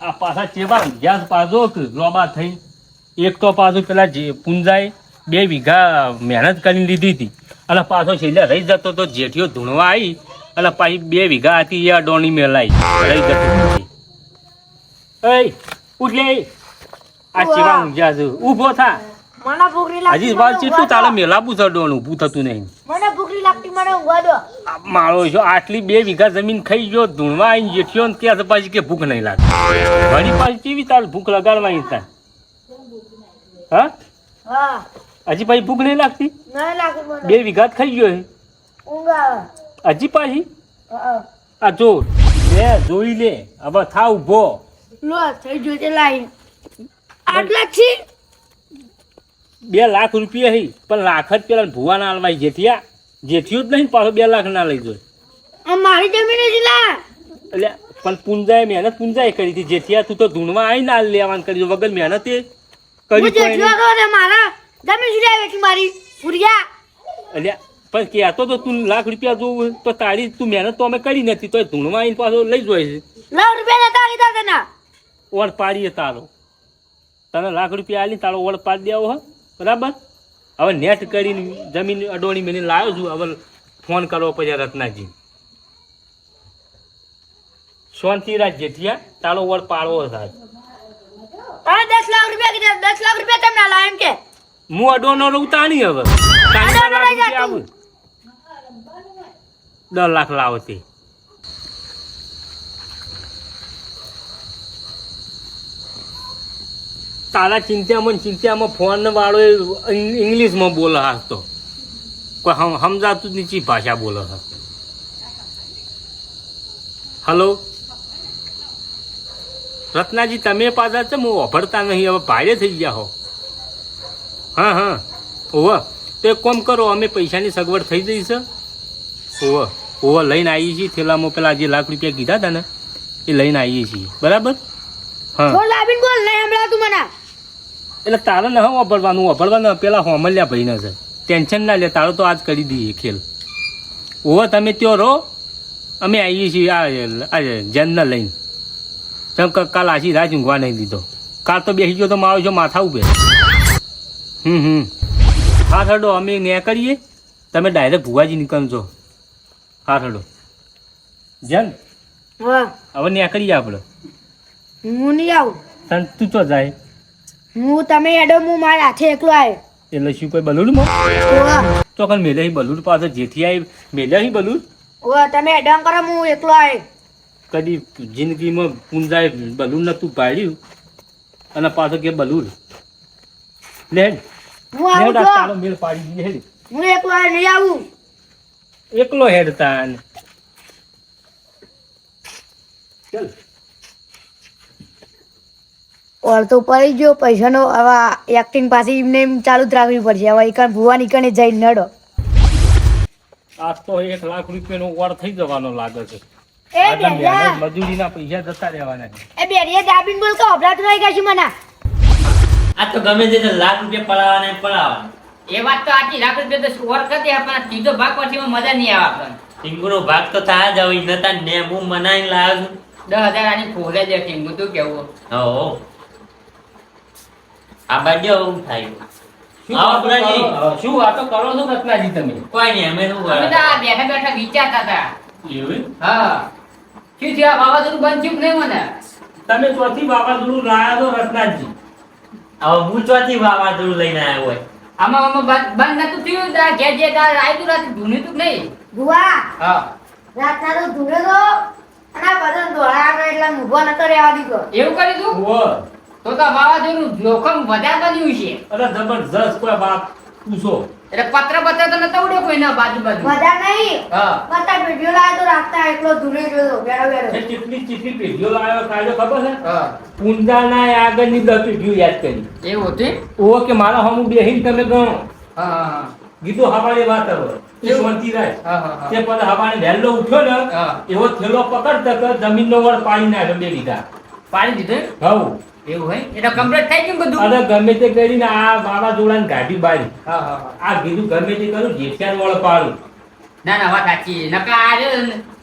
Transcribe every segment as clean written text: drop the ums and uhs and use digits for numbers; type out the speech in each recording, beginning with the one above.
આ પાછા ચેવા ગેસ પાછો લોબા થઈ એક તો પાછું પેલા જે પુંજાએ 2 વીઘા મહેનત કરીને લીધી હતી અને પાછો છેલ્લે રહી જતો તો જેઠિયો ધૂણવા આવી અને પાછી 2 વીઘા હતી એ અડોણી મેલાઈ રહી જતી એ ઉઠ લે આ ચેવા ઊંઝા છે ઊભો થા મને ભૂખ નહીં લાગતી હજી વાર ચેટલું તારે મેલાવું છે અડોણ ઊભું થતું નહીં મને ભૂખ નહીં લાગતી મને ઊંઘવા દો મારો છો આટલી 2 વીઘા જમીન ખાઈ ગયો ધૂણવા આવીને જેઠિયો ને ત્યાં પાછી કે ભૂખ નહીં લાગતી વળી પાછી કેવી તારે ભૂખ લગાડવાની તાર હા હા હજી પાછી ભૂખ નહીં લાગતી નહીં લાગતી મને 2 વીઘા જ ખાઈ ગયો ઊંઘ આવે હજી પાછી હા આ જો લે જોઈ લે હવે થા ઉભો લો થઈ ગયો તે લાઈન આટલા જ છે 2 લાખ રૂપિયા હી પણ લાખ જ પેલા ભુવાના આલવાઈ જેઠિયા જેઠિયો જ નહીં પાછો 2 લાખ ના લઈ જોય આ મારી જમીન જ લા એટલે પણ પુંજાએ મહેનત પુંજાએ કરી હતી જેઠિયા તું તો ધૂણવા આવીને હાલ લેવાનું કરી વગર મહેનતે કરી હું જેટલો તો ને મારા જમીન સુધાઈ વેચી મારી પુરિયા એટલે પણ કહેતો તો તું લાખ રૂપિયા જોવું તો તારી તું મહેનત તો અમે કરી નથી તો ધૂણવા આવીને પાછો લઈ જોય છે લાખ રૂપિયા નતા લીધા તને ઓળ પાડીએ તારો તને લાખ રૂપિયા આલી તારો ઓળ પાડી દેવો હો બરાબર હવે નેટ કરીને જમીન અડોણી મેળીને લાવ્યો છું હવે ફોન કરવો પછી રત્નાજી શાંતિરાજ જેઠિયા તારો ઓળ પાડવો થાય તારે 10 લાખ રૂપિયા કીધા 10 લાખ રૂપિયા તમને આલા એમ કે હું અડોનો રહું તાણી હવે તાણી લાખ રૂપિયા આવું 10 લાખ લાવો તે તારા ચિંતામાં ફોન વાળો ઇંગ્લિશમાં બોલે હા તો કોઈ સમજાતું જ નીચી ભાષા બોલે હા હલો રત્નાજી તમે પાછા છે હું વાપરતા નહીં હવે ભાડે થઈ ગયા હો હા હા ઓવ તો એક કામ કરો અમે પૈસાની સગવડ થઈ જઈ છે ઓવ લઈને આવીએ છીએ થેલામાં પેલા જે લાખ રૂપિયા કીધા હતા ને એ લઈને આવીએ છીએ બરાબર હા બોલ લાબીન બોલ નહીં હમણાં મને એટલે તારે ન વાપરવાનું પેલા હોમલ્યા ભાઈને છે ટેન્શન ના લે તારો તો આજ કરી દઈએ ખેલ ઓવ તમે ત્યાં રહો અમે આવીએ છીએ આ જનને લઈને ચમ કાલ આછી રાત ઊંઘવા નહીં દીધો કાલ તો બેસી ગયો તો મારો છો માથા ઉભે હા થડો અમે ન્યા કરીએ તમે ડાયરેક્ટ ભુવાજી નીકળજો હા થડો જન હા હવે ન્યા કરીએ આપણે હું નહીં આવું તને તું ચો જાય હું તમે એડો હું મારા હાથે એકલો આવ્યો એટલે શું કોઈ બલુડમાં ચોકન મેલે બલુડ પાસે જેથી આવી મેલે બલુડ તમે એડમ કરો હું એકલો આવ્યો કદી જિંદગીમાં પૂંજાએ બલૂન નતું પાડ્યું અને પાછો કે બલૂન લે હું આવું છું. તારો મેળ પાડી દીધી હેડ હું એકલો આવ્યો નહીં આવું એકલો હેડ તાન ચલ ઓર તો પડી ગયો પૈસાનો હવે એક્ટિંગ પાછી એમને એમ ચાલુ જ રાખવી પડશે હવે એકણ ભુવા નીકળે જઈને નડો આજ તો 1 લાખ રૂપિયાનો ઓર થઈ જવાનો લાગે છે એ બેજા મજૂરીના પૈસા જતા રહેવાના છે એ બેરિયા દાબીન બોલ કે અબરાટ રહી ગઈ છે મને આ તો ગમે તે લાખ રૂપિયા પડાવવાના પડાવવાના એ વાત તો આખી લાખ રૂપિયા તો સ્કોર કરી આપણને ત્રીજો ભાગ પછી મજા નહીં આવે આપણને ટીંગુનો ભાગ તો થાય જ હવે નતા ને હું મનાઈને લાવ્યો છું 10,000 આની ખોલે દે ટીંગુ તું કેવું હો આ બાજુ આવું થાય શું આવો વાતો બુરાજી. કરો? શું વાતો કરો છો રત્નાજી તમે કોઈ નહીં અમે શું અમે તો કરે આ બેઠા બેઠા વિચારતા હતા એવું હા શું છે આ વાવાઝોડું બંધ થયું કે નહીં મને તમે ચોથી વાવાઝોડું લાયા તો રત્નાજી હવે હું ચોથી વાવાઝોડું લઈને આવ્યો હોય આમાં બંધ નતું થયું તાર ઘેર જે તાર આવ્યું રાતે ધૂણ્યું તું કે નહીં ભુવા હા રાતના તો ધૂળે તો અને આ બધા ધોળા આવે એટલે ઊભો નતો રહેવા દીધો એવું કર્યું તું ઓહ તો તો વાવાઝોડું જોખમ વધારે બન્યું છે અરે જબરજસ્ત કોઈ વાત પૂછો એટલે પત્ર તો નતા ઉડ્યો કોઈના બાજુ મજા નહીં હા બધા વિડિયો લાવ્યો તો રાતના એકલો ધૂળે ગયો બેડો એ બેડો કેટલી પેઢીઓ લાવ્યો કાઢ્યો ખબર છે હા પૂંજાના આગળની 10 પેઢીઓ યાદ કરી એવું હતું ઓ કે મારા હમું બેહીને તમે ગણો હા હા કીધું હવાને વાત કરો એ શાંતિ રાખ હા હા તે પછી હવાને વહેલો ઉઠ્યો ને હા. એવો થેલો પકડતા કે જમીનનો વળ પાડી નાખ્યો 2 વીઘા પાણી દીધું હવ એવું હોય એટલે કમ્પ્લીટ થઈ ગયું બધું અને ગમે તે કરીને આ વાવાઝોડાને ગાડી બારી હા હા હા આ કીધું ગમે તે કરું જેઠિયાર વળ પાડું ના ના વાત સાચી નકા આ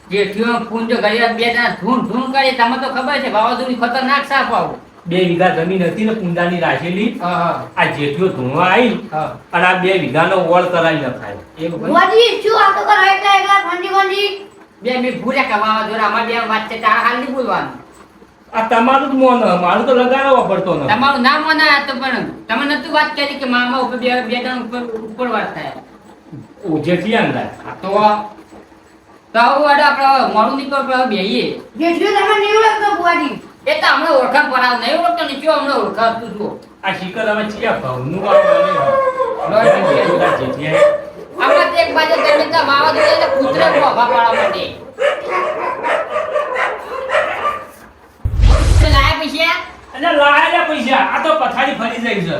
જેઠીઓ પૂંજો ઘડિયાળ બે જણા ધૂમ કરી તમે તો ખબર છે વાવાઝોડું ખતરનાક સાપ આવું 2 વીઘા જમીન હતી ને પૂંજાની રાખેલી હા આ જેઠીઓ ધૂણવા આવી હા અને આ 2 વીઘાનો ઓળ કરાવી નખાય એવું ભાઈ ભુવાજી શું આ તો કરો એકલા ખંડી બે મેં ભૂલ્યા કે વાવાઝોડા અમારે બે વાત છે તારા હાલ નહીં બોલવાનું આ તમારું જ મોન મારું તો લગાડવો પડતો ન તમારું નામ મના તો પણ તમે નતું વાત કરી કે મામા ઉપર બે જણ ઉપર વાત થાય જેઠી અંદર તો આવું આપણે મોડું નીકળ બેહીએ જેટલું તમે નહીં ઓળખતો ભુવાજી એ તો હમણાં ઓળખાણ પડાવ નહીં ઓળખતો ને કયો હમણાં ઓળખાતું જુઓ આ શિકર હવે ચિયા ભાવનું આવે જેઠી હમણાં તો એક બાજુ તમે તો વાવાઝોડા કૂતરે ભોગા પાડવા માટે તો લાયા પૈસા અને લાયા પૈસા આ તો પથારી ફરી જાય છે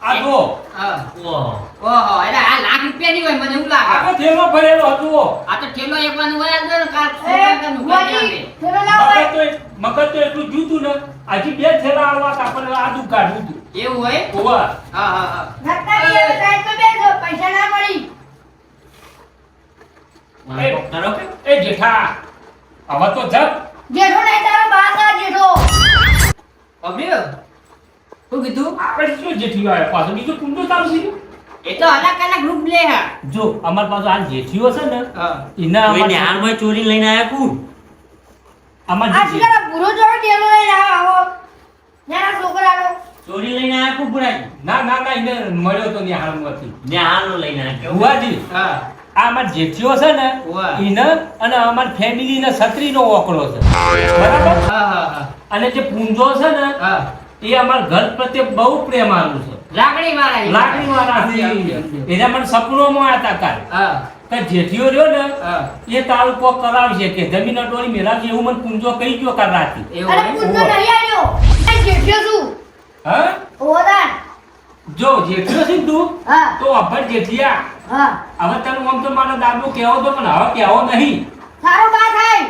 આ તો હા ઓહો એટલે આ લાખ રૂપિયા ની હોય મને એવું લાગે આખો થેલો ભરેલો હતો આ તો ઠેલો એકવાનું હોય અંદર કાર ભુવાજી ચલો લાવો મગજ તો એટલું જૂતું ને હજી 2 થેલા આવવા આપણને આદુ કાઢવું હતું એવું હોય ઓવા હા હા હા નક્કા ની સાઈડ પર બેસો પૈસા ના મળી એ જેઠા હવે તો જપ જેઠો નહીં તારો બાસ આ જેઠો અભિયો શું કીધું આપણે શું જેઠીઓ આવ્યા પાછું બીજું કુંડો ચાલુ થઈ ગયું એ તો અલગ અલગ ગ્રુપ લે હા જો અમાર પાસે આ જેઠીઓ છે ને હા એના કોઈ નિહાળમાં ચોરી લઈને આયા કું અમાર આ શિકારા ભૂરો જોડે ટેલો લઈને આવો નાના છોકરાનો ચોરી લઈને આયા કું પુરાઈ ના એને મળ્યો તો નિહાળમાંથી નિહાળનો લઈને આયા ભુવાજી હા આ અમાર જેઠીઓ છે ને વાહ. એને અને અમાર ફેમિલી ને છત્રીનો ઓકળો છે બરાબર હા હા અને જે પૂંજો છે ને હા એ અમાર ઘર પ્રત્યે બહુ પ્રેમ આનું છે લાકડી વાળા લાકડી વાળા છે એના મને સપનોમાં આતા કાલ હા કે જેઠીઓ રહ્યો ને હા એ તાલુકો કરાવશે કે જમીન ટોળી મેલાવશે એવું મને પૂંજો કહી ગયો કાલ રાતે એવું અરે હોય? પૂછતો નહીં આવ્યો આ જેઠો છું હા ઓદા જો જેઠીઓ છે ને તું હા તો અભર જેઠિયા હા હવે તને આમ તો મારો દાદો કહેવો તો પણ હવે કહેવો નહીં સારો બા થાય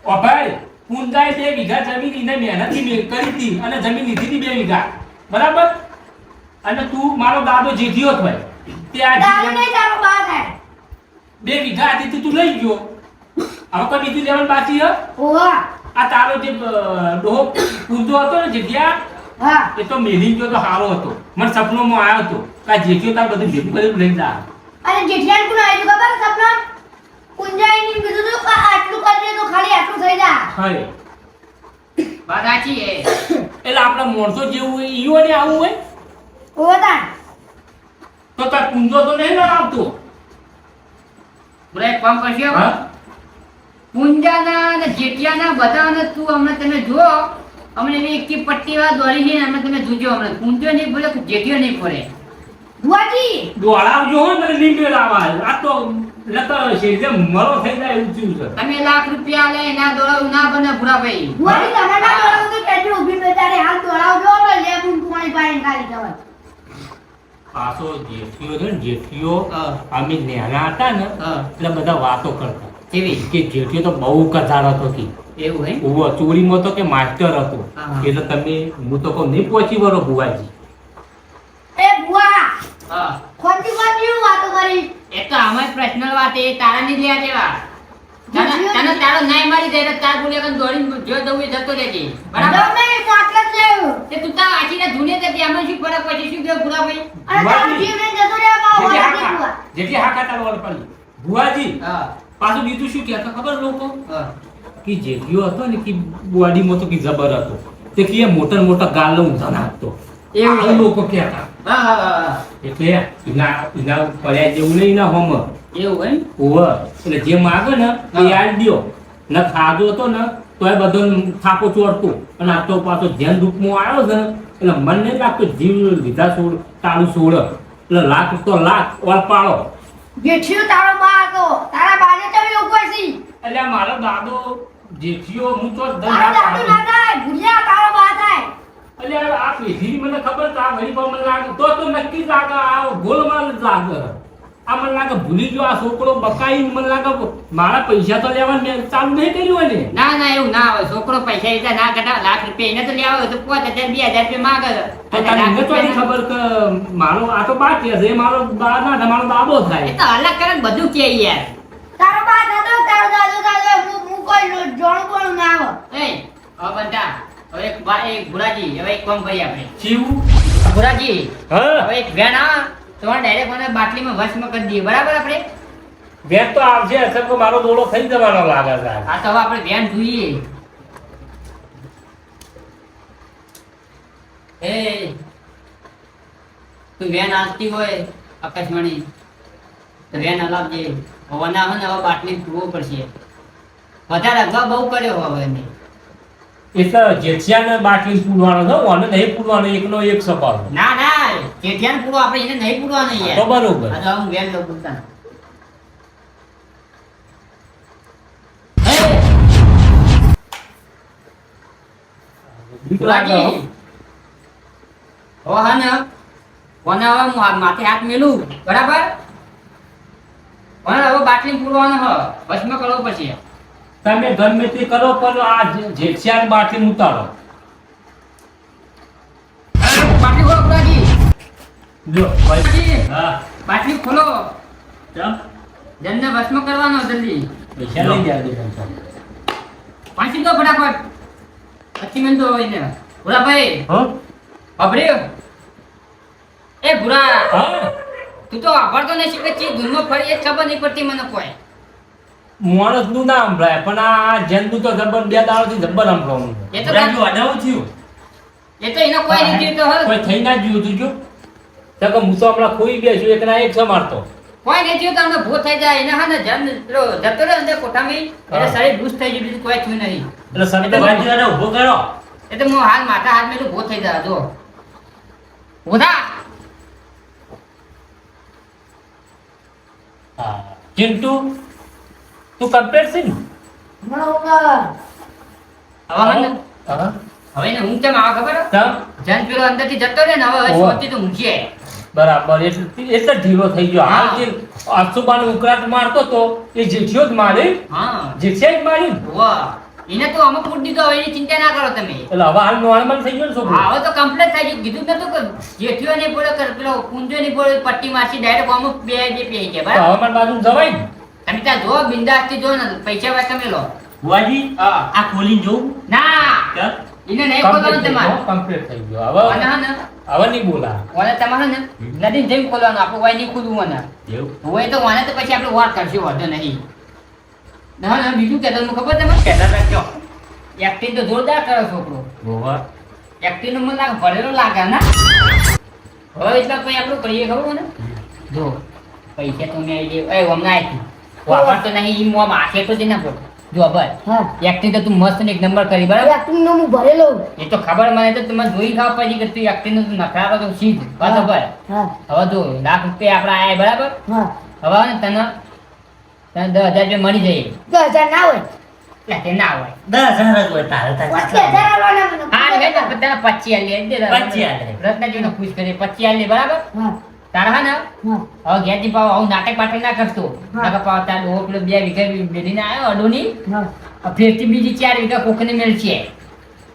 અભર પૂંજાએ 2 વીઘા જમીન એને મહેનતથી કરી હતી અને જમીન લીધી હતી 2 વીઘા બરાબર અને તું મારો દાદો જેઠિયો થાય તે આ તારો નહીં તારો બા થાય 2 વીઘા હતી તું લઈ ગયો હવે કોઈ બીજું લેવાનું બાકી હે ઓવા આ તારો જે ડોહો પૂંજો હતો ને જેઠિયા હા એ તો મેલી ગયો તો સારો હતો મને સપનોમાં આવ્યો હતો કે આ જેઠિયો તાર બધું ભેગું કરીને લઈ જા અને જેઠિયાન કોણ આવ્યું ખબર સપના કુંજાઈની કીધું તું કે આટલું કરજે તો ખાલી આટલું થઈ જા હા વાત સાચી હે એટલે આપણા માણસો જેવું હોય ઈઓ ને આવું હોય ઓદા તો તાર પૂંજો તો નહીં ના આવતો બોલે કામ કરશો હા પુંજાના અને જેઠિયાના બધાને તું હમણાં તમે જો અમને એવી એક પટ્ટી વાર દોરી છે અમે તમે જોજો હમણાં પુંજો નહીં બોલે કે જેઠિયો નહીં પડે ભુવાજી દોડાવજો હો ને લીંબે લાવા આ તો લતા છે જે મરો થઈ જાય એવું થયું છે તમે લાખ રૂપિયા લે ના દોડાવું ના બને ભૂરા ભાઈ ભુવાજી તમે ના દોડાવો તો કેજો ઊભી બેચારે હાથ દોડાવજો ને લે હું તમારી પાસે ખાલી જવા પાછો જેઠિયો છે ને જેઠિયો હા. અમે નેના હતા ને હા. એટલે બધા વાતો કરતા કેવી કે જેઠિયો તો બહુ કચાર હતો કે એવું હે ઓવો ચોરીમાં તો કે માસ્ટર હતો હા. એટલે તમે હું તો કહું નહીં પહોંચી વળો બુવાજી એ ભુવા હા ખોટી ખોટી વાતો કરી એ તો અમારી પર્સનલ વાત એ તારા ની લેવા જેવા તને તારો નાય મારી દે એટલે તાર બોલે કે દોડી જો દઉં એ જતો રહેજે બરાબર દો નહીં માટલા જ લેવું તે તું તાર આખીને ધૂને જતી આમાં શું ફરક પછી શું કે ભૂરા ભાઈ અને તારું જીવન જતો રહ્યા બા ઓલા ભુવા જેથી હાકા તારવાળ પડી બુવાજી હા પાછું બીજું શું કહેતા ખબર લોકો હા કે જેઠિયો હતો ને કે બોડીમાં તો કે જબર હતો તે કે એ મોટા મોટા ગાલો ઊંધા નાખતો એવું આવું લોકો કહેતા હા હા હા એટલે એના પડ્યા જેવું નહીં ના હોમ એવું હે ઓવર એટલે જે માગે ને એ આલ દ્યો ન ખાધો હતો ને તો એ બધો થાપો ચોરતો અને આ તો પાછો ધ્યાન રૂપમાં આવ્યો છે ને એટલે મન નહીં લાગતો જીવ લીધા છોડ તાળું છોડ એટલે લાખ તો લાખ ઓર પાડો જેઠિયો તારો બા હતો તારા બાને તમે લોકો છી એટલે આ મારો દાદો જેઠિયો હું તો તારો દાદુ ના થાય ભૂલ્યા તારો બા થાય એટલે આ પેઢી મને ખબર તો આ વળી પણ મને લાગે તો નક્કી જ લાગે આ ગોલમાલ જ લાગે આ મને લાગે ભૂલી ગયો આ છોકરો બકાઈ મને લાગે મારા પૈસા તો લેવા મેં ચાલુ નહીં કર્યું હોય ને ના ના એવું ના હોય છોકરો પૈસા લીધા ના ઘટા લાખ રૂપિયા એને તો લેવા હોય તો 5000 2000 રૂપિયા માંગે તો તને એને તો નહીં ખબર કે મારો આ તો બા કે છે મારો બા ના મારો બાબો એ થાય તો અલગ કરે બધું કે યાર તારો બા દાદો તારો દાદો દાદો હું કોઈ જોણું બોલું ના આવે એ હવે બનતા હવે એક ભુરાજી હવે એક કામ કરીએ આપણે ચીવું ભુરાજી હા હવે એક વેણ આ તમારે ડાયરેક્ટ મને બાટલીમાં વશમાં કરી દઈએ બરાબર આપણે વેન તો આવશે અસર તો મારો દોડો થઈ જવાનો લાગે છે આ તો હવે આપણે વેણ જોઈએ એ તું વેન આવતી હોય આકાશવાણી તો વેન હલાવજે હવે ના હોય ને હવે બાટલી પૂરવું પડશે વધારે અગાઉ બહુ કર્યો હવે એને એટલે જેઠિયાને બાટલી પૂરવાનો છે અને નહીં પૂરવાનો એકનો એક સપાવ ના ના જેઠિયાને પૂરો આપણે એને નહીં પૂરવાનું તો યાર બરોબર આ તો હું વેન લઉં પૂરતા ભુરાજી હવે હા ને કોને હવે હું માથે હાથ મેલું બરાબર કોને હવે બાટલી પૂરવાનો હ વચમાં કરવો પછી તમે ગમે તે કરો પણ આ જેઠિયાની બાટલી ઉતારો બાટલી ખોલો ભુરાજી જો ભુરાજી, હા બાટલી ખોલો ચમ જનને વચમાં કરવાનો જલ્દી પૈસા લઈ જાય પાંચી દો ફટાફટ 25 મિનિટ હોય ને ભુરા ભાઈ હા અભર્યો એ ભુરા હા તું તો આભારતો નથી કે ચી ધૂનમાં ફરી એ જ ખબર નહીં પડતી મને કોઈ માણસ નું ના સંભળાય પણ આ જંતુ તો જબર બે દાડોથી જબર સંભળાવું એ તો રાજુ અડાવું થયું એ તો એનો કોઈ નહીં જીવતો હોય કોઈ થઈ ના જીવું તું જો તો કે હું તો હમણાં ખોઈ બેસ્યું એકના એક સમારતો કોઈ નહીં જીવતો અમને ભૂત થઈ જાય એને હા ને જન પેલો જતો રહે અંદર કોઠામાં એટલે શરીર ભૂસ થઈ ગયું બીજું કોઈ થયું નહીં એટલે સંત રાજુને ઊભો કરો એટલે હું હાલ માથા હાથ મેલું ભૂત થઈ જાય જો ઉધા હા ચિંટુ તું કમ્પ્લીટ છે ને હમણાં ઊંઘ હવે હા ને હા હવે એને ઊંઘ કેમ આવે ખબર તમ જન પેલો અંદરથી જતો રહે ને હવે ઓહો. શોધતી તો ઊંઘીએ બરાબર એટલે ઢીલો થઈ ગયો હાલ હા. જે આસુબાનો ઉકળાટ મારતો તો એ જેઠિયો જ મારે હા જેઠિયા જ મારી ને. વાહ એને તો અમુક ફૂટ દીધો હવે એની ચિંતા ના કરો તમે એટલે હવે હાલ નોર્મલ થઈ ગયો ને છોકરો હા હવે તો કમ્પ્લીટ થઈ ગયું કીધું નતું કે જેઠિયો નહીં બોલે કર પેલો કુંજો નહીં બોલે પટ્ટી મારથી ડાયરેક્ટ અમુક બે જે પે કે તો બરાબર હવે મારી બાજુ જવાય ને તમે ત્યાં જો બિંદાસથી જો ને પૈસા વાય તમે લો બુઆજી હા આ ખોલીને જોઉં ના ચાલ એને નહીં ખોલવાનું તમારે કમ્પ્લીટ થઈ ગયો અને હવે હા ને હવે નહીં બોલા ઓને તમારે ને નદી જઈને ખોલવાનું આપણું વાય નહીં ખોલવું મને એવું હોય તો વાને તો પછી આપણે વાત કરશું વાંધો નહીં ના ના બીજું કહેતો મને ખબર તમે કહેતા હતા કયો એક્ટિંગ તો જોરદાર કરે છોકરો બોવા એક્ટિંગ નું મને લાગે ભરેલો લાગે ના હવે એટલા પછી આપણું કરીએ ખબર ને જો પૈસા તો મેં આવી જાય એ હમણાં આવી વાપર તો નહીં ઈ મોં માથે તો જઈને બોલ જો ભાઈ હા એક્ટિંગ તો તું મસ્ત ને એક નંબર કરી બરાબર એક્ટિંગ નો હું ભરેલો એ તો ખબર મને તો તમે જોઈ ખાવ પછી કે તું એક્ટિંગ નું નખરા તો સીધ બરાબર હા હવે જો લાખ રૂપિયા આપડા આયા બરાબર હા હવે ને તને 10,000 રૂપિયા મળી જાય 10,000 ના હોય એટલે તે ના હોય 10,000 જ હોય તારે તારે 25,000 આલવાના મને. હા ને તને 25 આલી દે 25 આલે. રત્નાજીને ખુશ કરી 25 આલી બરાબર હા તારા હા ને હા હવે ઘેરથી પાવ આવું નાટક પાટક ના કરતો હા. નાટક પાવ તાર ડોહો પેલો 2 વીઘા બેલીને આવ્યો અડોની હા ફેરથી બીજી 4 વીઘા કોકને મેળ છે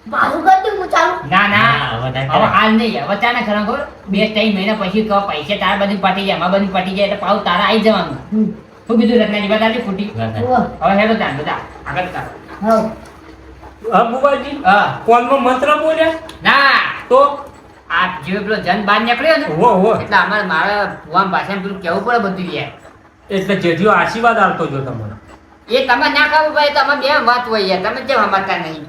મારું કરી દઉં હું ચાલુ ના ના હા, હવે ના હવે કરે. હાલ નહીં હવે તારા ખરા ખબર 2-3 મહિના પછી કહો પૈસા તારા બધું પટી જાય અમારા બધું પટી જાય એટલે પાવ તારા આવી જવાનું હમ. શું કીધું રત્નાજી વાત આવી ખોટી ઉવ્વ. હવે હેડો તાર બધા આગળ તાર હા હા બુવાજી હા કોનમાં મંત્ર બોલ્યા ના તો આ જે પેલો જન બહાર નીકળ્યો ને હો હો એટલે અમારે મારા ભુવાન ભાષામાં પેલું કહેવું પડે બધું યાર એટલે જેઠિયો આશીર્વાદ આપતો જો તમને એ તમે ના ખાવું ભાઈ તમે બે વાત હોય યાર તમે કેમ સમજતા નહીં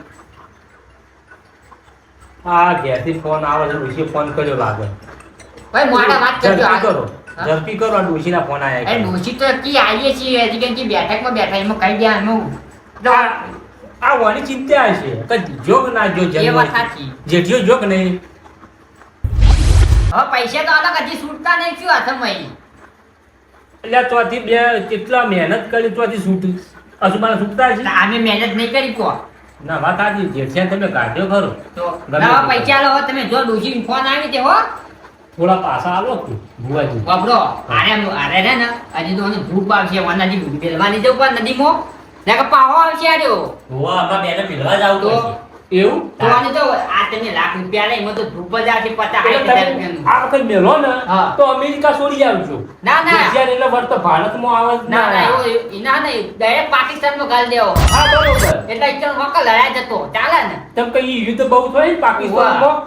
આ ઘેરથી ફોન આવે છે ડોશી ફોન કર્યો લાગે ભાઈ મોડા વાત કરજો ઝડપી આગળ. કરો હા? ઝડપી કરો આ ડોશીના ફોન એ આયા ડોશી તો કી આવીએ છીએ હજી કંઈ કી બેઠકમાં બેઠા એમાં કહી દે આનું આ વાની ચિંતા હશે કે જોગ ના જો એ વાત સાચી જેઠિયો જોગ નહીં હવે પૈસા તો અલગ હજી છૂટતા નહીં શું હાથમાં એટલે ચોથી બે કેટલા મહેનત કરી ચોથી છૂટી અસુમાના છૂટતા છે અમે મહેનત નહીં કરી કો ના વાત આજી જેઠિયા તમે કાઢ્યો ખરો તો ગમે ના તે પૈસા લો તમે જો ડોશી ફોન આવી તે હો થોડા પાછા આલો કે ભુવાજી બાબરો આરે રે ને હજી તો ધૂપ આવશે વનાજી બેલવાની જવું પણ નદીમાં ને કે પાહો આવશે આર્યો બોવા આમાં બેને પીલવા જ આવતો તો હશે. એવું તો આને તો આ તમે લાખ રૂપિયા લઈ એમાં તો ધૂપ જ આથી 50 એટલે તમે આ વખત મેલો ને હા. તો અમેરિકા છોડી આવજો ના, ના. ગુજરાત એટલે વર તો ભારતમાં આવે જ ના ના એવું ના નહીં ડાયરેક્ટ પાકિસ્તાનમાં ગાલ દેવો હા બરોબર એટલે એકદમ વકલ લડાઈ જતો ચાલે ને તેમ કઈ યુદ્ધ બહુ થાય ને પાકિસ્તાનમાં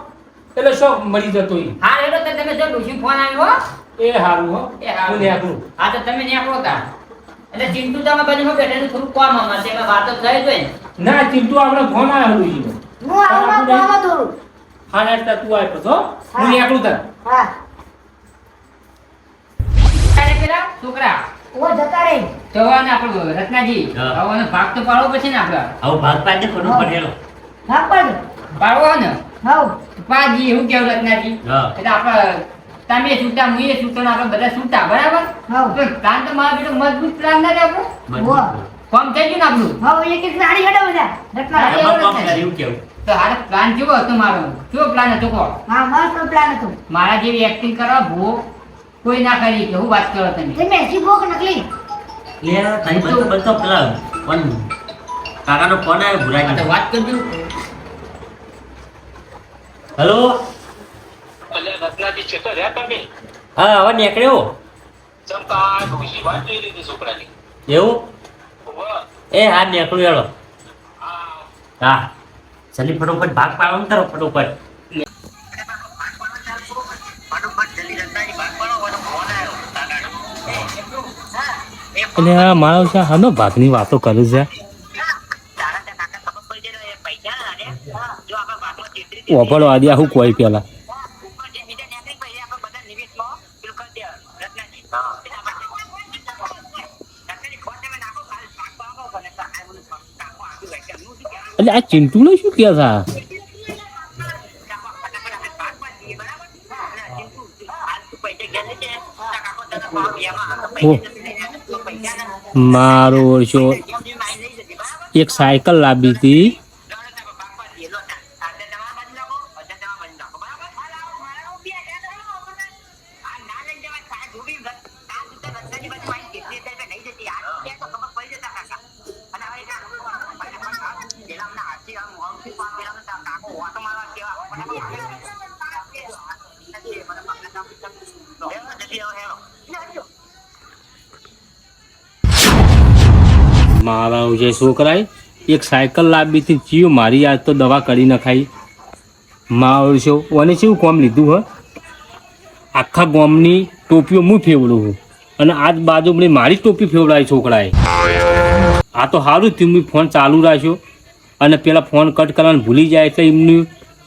એટલે શોખ મરી જતો ઈ. હા એનો તો તમે જો ડુસી ફોન આવ્યો હો. એ હારું હો એ હારું. હું નેકળું. હા તો તમે નેકળો તા એટલે ચિંતુ તમે બાજુમાં બેઠેલું થોડું કોમ અમાર છે એમાં વાતો થઈ જોઈ ને ના ચિંટુ આપણે ફોન આવ્યો ઈ હું આવું કામ થોડું હા ના તું આવ્યો છો હું નેકળું તાર હા અરે પેલા છોકરા ઓ જતા રે તો ને આપણું રત્નાજી હા. હવે ભાગ તો પાડવો પછી ને આપણે આવું ભાગ પાડે ખોટું પડેલો હા પડ પાડવો ને હાઉ પાજી હું કેવું રત્નાજી હા. એટલે આપણે તમે છૂટા મુએ છૂટો ને આપણે બધા છૂટા બરાબર હાઉ તો પ્લાન તો મારા બેટો મજબૂત પ્લાન ના આપણો મજબૂત. કોમ થઈ ગયું ને આપણું હાઉ એક એક નાડી હેડો બધા રત્ના હા. એમાં કામ કર્યું કેવું તો હારે પ્લાન કેવો હતો મારો કેવો પ્લાન હતો કહો હા મસ્ત પ્લાન હતો મારા જેવી એક્ટિંગ કરવા ભૂવો કોઈ ના કરી કે હું વાત કરો તમે તે મેસી બોક નકલી લે તારી બધો પેલા ફોન કાકાનો ફોન આવ્યો આ તો ભુરાજી વાત કરજો હેલો હા હવે નીકળ્યો એવું એ હા નીકળ્યું હેલો હા ચલી ફટોફટ ભાગ પાડો ને તારો ફટોફટ એટલે આ માણસ હાનો ભાગની વાતો કરે છે ઓપડો આદિ આવું કોઈ પેલા એટલે આ ચિંટુ ને શું કે છે મારો ઓળશો એક સાયકલ લાવી હતી મારા જે છોકરાએ એક સાયકલ લાવી હતી ચિયો મારી આજ તો દવા કરી નખાઈ મારો છો ઓને કેવું કોમ લીધું હ આખા ગામની ટોપીઓ હું ફેવડું છું અને આજ બાજુ મને મારી ટોપી ફેવડાવી છોકરાએ આ તો સારું થયું મેં ફોન ચાલુ રાખ્યો અને પેલા ફોન કટ કરવાનું ભૂલી જાય એટલે એમની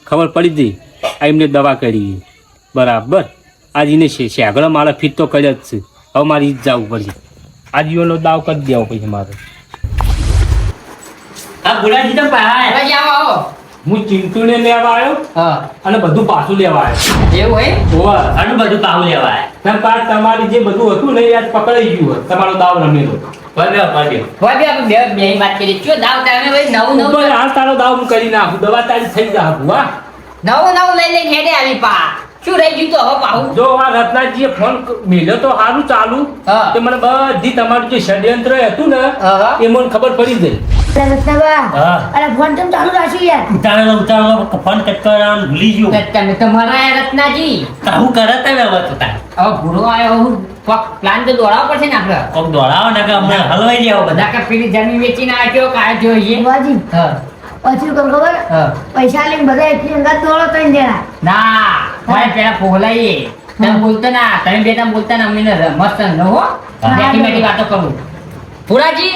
ખબર પડી ગઈ આ એમને દવા કરી બરાબર આજ એને શેગડા મારા ફીટ તો કર્યા જ છે હવે મારે ઈ જ જવું પડશે આજ ઈઓનો દાવ કરી દેવો પછી મારે હા ભુરાજી તો ભાઈ ભાઈ આવો આવો હું ચિંટુને લેવા આવ્યો હા અને બધું પાછું લેવા આવ્યો એવું હે હોવા ઘણું બધું પાવું લેવાય તેમ પાછ તમારી જે બધું હતું ને એ આજ પકડાઈ ગયું હોય તમારો દાવ રમેલો પડ્યો પડ્યો ભાઈ બી આપણે બે બે વાત કરી કયો દાવ તમે ભાઈ નવું ઉપર નવું હાલ તારો દાવ હું કરી નાખું દવા તારી થઈ જા વાહ નવું નવું લઈ લઈને હેડે આવી પા શું રહી ગયું તો હવે પાહું જો આ રત્નાજીએ ફોન મેલ્યો તો સારું ચાલુ હા. તે મને બધી તમારું જે ષડયંત્ર હતું ને હા. એ મને ખબર પડી ગઈ રત્નાબા હા અરે ફોન તમે ચાલુ રાખ્યું યાર ઉતારેલો ફોન કટ કરવાનું ભૂલી ગયો તમે તો મારા રત્નાજી આવું કરે તમે હવે તો તાર હવે ભૂરો આવ્યો હું પ્લાન તો દોડાવવો પડશે ને આપણે કોક દોડાવો ને કે અમને હલવાઈ દેવો બધા બધા કે પેલી જમીન વેચીને આવ્યો કાઢ જોઈએ બાજી હા પછી કોણ ખબર હા પૈસા લઈને બધા એકલી અંગાત દોડો ત્રણ જણા ના ભાઈ પેલા ફોલાઈએ તમે બોલતો ના તમે બે તમે બોલતા ના અમને મસ્ત ન હો બેઠી બેઠી વાતો કરું પુરાજી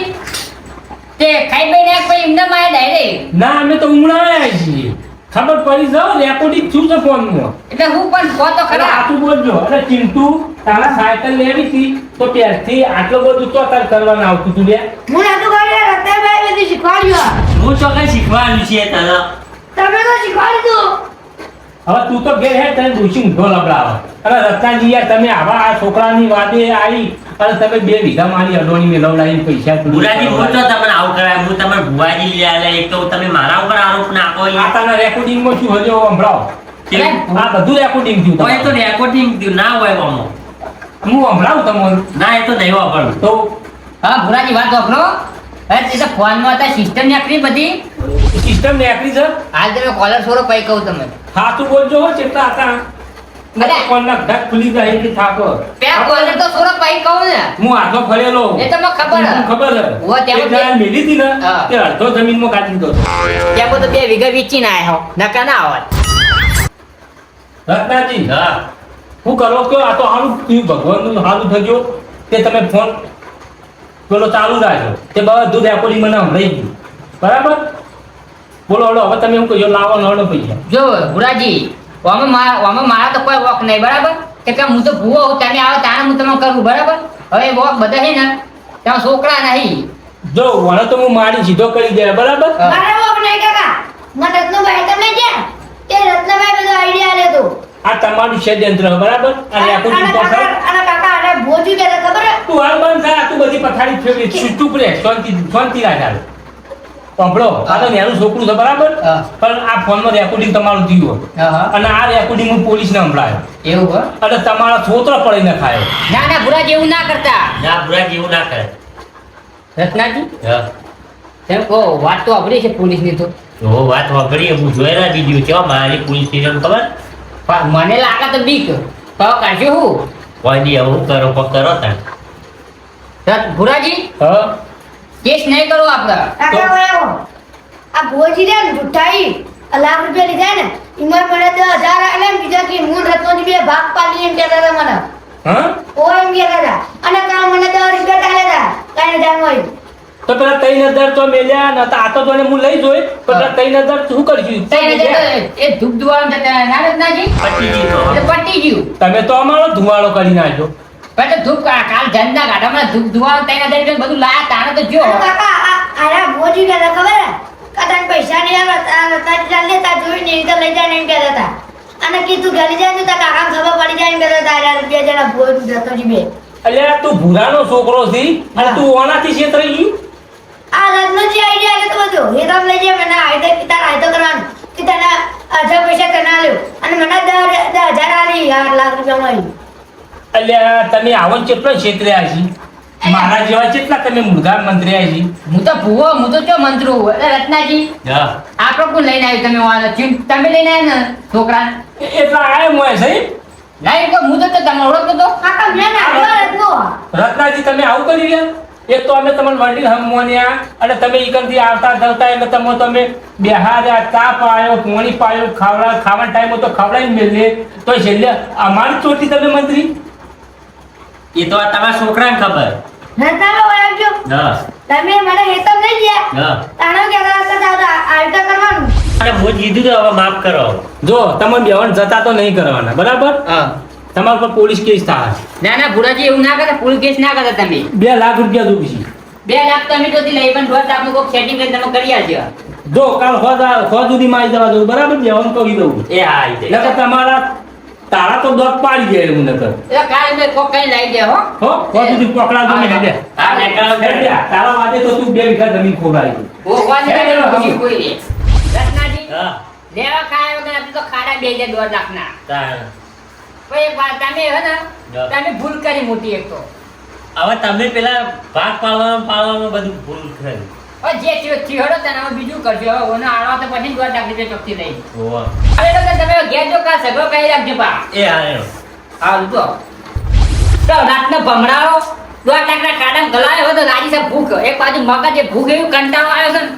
તે ખાઈ પીને એક પછી એમને મારે ડાયરેક્ટ ના અમે તો ઉમળાયા છીએ ખબર પડી જાવ રેકોર્ડિંગ થયું છે ફોનમાં એટલે હું પણ કહો તો અરે ખરા આટલું બોલજો અરે ચિંટુ તારા સાયકલ લેવી હતી તો ત્યારથી આટલું બધું તો તાર કરવાનું આવતું તું લે હું નાટું કરી રત્નાભાઈ બધું શીખવાડ્યું હું ચોક્કસ શીખવાનું છે તને તમે તો શીખવાડ્યું હવે તું તો ઘેર હે તને દોષી ઊંધો લબડાવે અરે રત્નાજી યાર તમે આવા આ છોકરાની વાદે આવી અને તમે 2 વીઘા મારી અડોણી મેળવડાવીને પૈસા ભુરાજી હું તો તમને આવું કરાય હું તમને ભુવાજી લઈ આલે એક તો તમે મારા ઉપર આરોપ નાખો આતાના રેકોર્ડિંગમાં શું હજો સંભળાવો આ બધું રેકોર્ડિંગ થયું હોય તો રેકોર્ડિંગ ના હોય આમાં હું સંભળાવું તમને ના એ તો નહીં વાપરવું તો હા ભુરાજી વાત વાપરો એ તો ફોનમાં હતા સિસ્ટમ નીકળી બધી ચમ નેકરી છે હાલ તમે કોલર છોડો પૈ કહું તમે હાથું બોલજો હો કેટલા હતા અરે. કોણના ઢક ખુલી જાય કે થાકો પેલા કોલર તો છોડો પૈ કહું ને હું હાથો ફરેલો એ તો મને ખબર હે. મને ખબર હે. ઓ, તેમાં એક જણાને મેલી હતી ને હા. તે અડધો જમીનમાં કાઢી દીધો ત્યાં બધું 2 વીઘા વેચીને આયા હો નકા ના આવત રત્નાજી હા હું કરો કે આ તો હારું થયું ભગવાનનું હારું થઈ ગયું તે તમે ફોન પેલો ચાલુ રાખજો તે બધું રેકોર્ડિંગ મને સંભળાઈ ગયું બરાબર બોલો હળો હવે તમે શું કહ્યું લાવો નડો પૈસા જો ભુરાજી આમાં મારા તો કોઈ વોક નહીં બરાબર કે હું તો ભૂવો હું તમે આવો તાણે હું તમને કરું બરાબર હવે વોક બધા છે ને ત્યાં છોકરા નહીં જો વણે તો હું મારી સીધો કરી દે બરાબર હા. મારે વોક નહીં કાકા મને રત્નભાઈ તમને જ્યાં તે રત્નભાઈ બધો આઈડિયા લેતો આ તમારું ષડયંત્ર બરાબર અને આ કોઈ ચિંતા થાય અને કાકા અને ભોજુ કે ખબર હે? તું હાલ બંધ થા તું બધી પથારી ફેરવી ચૂપ રહે શાંતિ રાખ હાલ પંપડો આ તો નેનું છોકરું છે બરાબર હા. પણ આ ફોનમાં રેકોર્ડિંગ તમારું થયું હા, હા. અને આ રેકોર્ડિંગ હું પોલીસને સંભળાયો એવું હો અને તમારા છોતરા પડીને ખાયો ના ના ભુરાજી એવું ના કરતા ના બુરાજી એવું ના કરે રત્નાજી હા તેમ કહો વાત તો આપણી છે પોલીસની તો તો વાત વાપરી હું જોયેલા વિડીયો કેવા મારી પોલીસ સ્ટેશન ખબર પણ મને લાગે તો બીક તો કરજો હું કોઈ દી એવું કરો પણ કરો તા ભુરાજી હા કેસ નહીં કરો આપણે કાકા વાયો આ ભોજી રે ને જુઠ્ઠાઈ લાખ રૂપિયા લીધા ને ઈમાન મને 10,000 એટલે એમ કીધું કે હું રત્નજી બે ભાગ પાડી એમ કહેતા હતા મને હા ઓ એમ કહેતા હતા અને કામ મને 10 રૂપિયા ટાળ્યા હતા કઈ જાણ હોય તો પેલા 3,000 તો મેલ્યા નતા આ તો તને હું લઈ જોઈ પણ પેલા 3,000 શું કરશું એ ધૂપ ધુવાળો જતા ના રત્નાજી પતી ગઈ તો એટલે પટી ગયું તમે તો અમારો ધુવાળો કરી નાખ્યો પછી ધૂપ કાલ ધંધા ગાડામાં ધૂપ ધુવાળો 3,000 બધું લાયા તાણે તો જો અને કાકા આયા ભોજી કહેતા ખબર હે કદાચ પૈસા નહીં આવે આ રત્નજી ચાલ લેતા જોઈ નહીં તો લઈ જાય એમ કહેતા હતા અને કીધું ગલી જાય તો કાકા ખબર પડી જાય એમ કહેતા હતા 1000 રૂપિયા જેના ભોજ રત્નજી બે અલ્યા તું ભૂરાનો છોકરો છી અને તું ઓનાથી છેતરાઈ ગઈ આ રત્નજી આઈડિયા આલે તો બધો એ રામ લઈ જાય મને આઈડિયા પિતા આઈતો કરવાનું કે તને 1000 પૈસા તને આલ્યો અને મને 10,000 આલી 8 લાખ રૂપિયા મળી અલ્યા તમે આવો ને કેટલો છેતર્યા છી મારા જેવા કેટલા તમે મુર્ગા મંત્ર્યા છી હું તો ભૂવો હું તો જો મંત્રુ એટલે રત્નાજી હા આપણો કોણ લઈને આવ્યું તમે વાળો તમે લઈને આવ્યા ને છોકરા એટલા આય મોય છે ના એ હું તો તમે ઓળખતો તો કાકા મેં નાખ્યો રત્નો રત્નાજી તમે આવું કરી રહ્યા એક તો અમે તમને વડીલ હમવાન્યા અને તમે ઈકનથી આવતા જતા એટલે તમે બેહાર્યા ચા પાયો પાણી પાયો ખાવાના ટાઈમ તો ખવડાવીને મેલે તો છેલ્લે અમારી ચોટી તમે મંત્રી એ તો આ તમારા છોકરાને ખબર રત્નાનો આવજો હા તમે મને હેતમ લઈ ગયા હા તાણો કે આઈટા કરવાનું અને હું જ કીધું તો હવે માફ કરો જો તમે બેવણ જતા તો નહીં કરવાના બરાબર હા તમારા પર પોલીસ કેસ થાય ના ના ભુરાજી એવું ના કરતા ફૂલ કેસ ના કરતા તમે 2 લાખ રૂપિયા દુખી 2 લાખ તમે તો લઈ પણ 2 લાખ નું કોઈક સેટિંગ કરી તમે કરી આલજો જો કાલ ખોદ સુધીમાં આવી જવા દઉં બરાબર બેવણ કહી દઉં એ હા આવી જાય નકર તમારા તારા તો દોત પાડી જાય હું નકર એટલે કાલે મેં કોક કઈ લઈ દે હો હો ખોદ સુધી પકડા દો ને હા નીકળો તારા વાદે તો તું 2 વીઘા જમીન ખોવાઈ ઓ કોણ છે કોઈ રે રત્નાજી હા લેવા ખાયા વગર આપણે તો ખાડા 2 લાખ ના તાણ. કોઈ એક વાત તમે હે ને હા. તમે ભૂલ કરી મોટી એક તો હવે તમે પેલા ભાગ પાડવામાં બધું ભૂલ કરી હવે જે થયો તને હવે બીજું કરજો હવે ઓનો આળવા તો પછી 2 લાખ રૂપિયા ચોખ્ખી લઈ ઓવા હવે તો તમે ઘેર જો કા સગો કહી રાખજો પા એ હા હાલ તો રાતનો ભમરાઓ 2 લાખના કાડા ગલાયો હોય તો લાગી છે ભૂખ એક બાજુ મગજ ભૂખ એવું કંટાળો આવ્યો છે ને